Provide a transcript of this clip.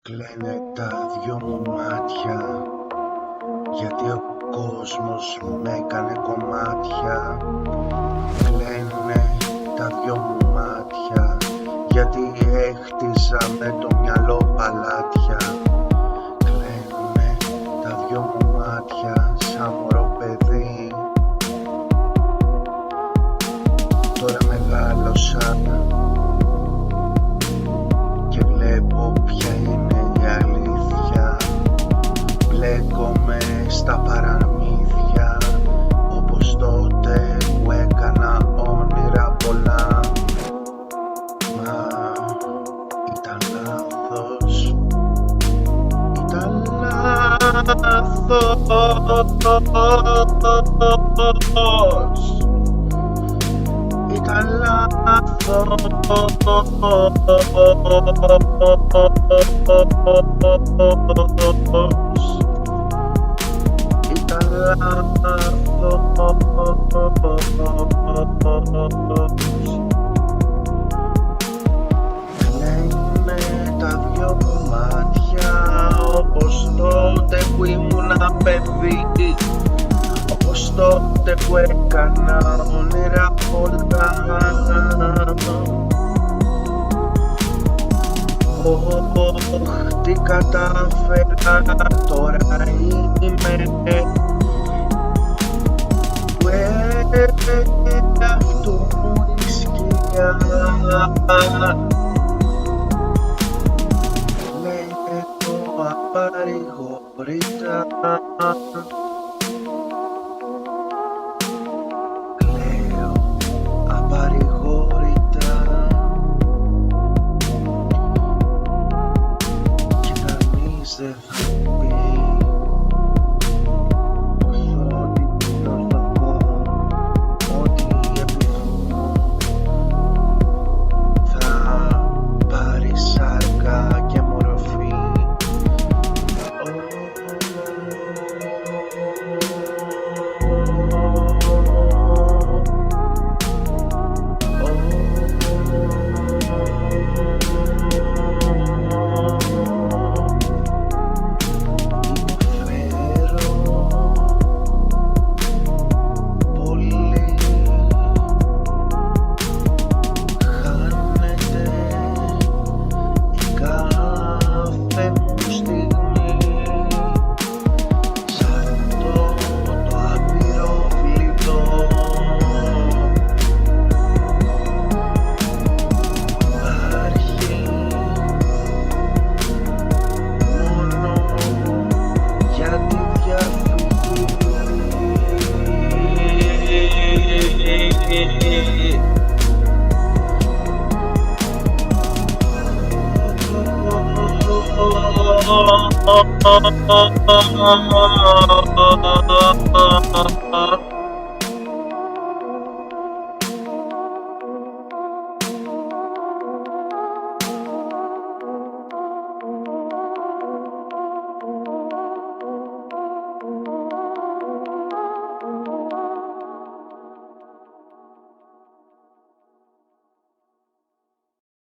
Κλαίνε τα δυο μου μάτια, γιατί ο κόσμος με έκανε κομμάτια. Κλαίνε τα δυο μου μάτια, γιατί έχτιζα με το μυαλό παλάτια. Κλαίνε τα δυο μου μάτια, σαν μωρό παιδί. Τώρα μεγάλωσα και βλέπω ποια είναι η αλήθεια. Μπλέκομαι στα παραμύθια, όπως τότε που έκανα όνειρα πολλά. Μα ήταν λάθος, ήταν λάθος. Ήταν λάθος, ήταν λάθος. Κλαίνε τα δυο μου μάτια, όπως τότε που ήμουνα παιδί. Όπως τότε που έκανα όνειρα πολλά. Τι κατάφερα, τώρα είμαι που αυτού μου η σκιά. Λέγε το απαρηγόρητα, δεν θα πει πως ό,τι φιλοσοφώ, ό,τι επιθυμώ θα πάρει σάρκα και μορφή. Oh,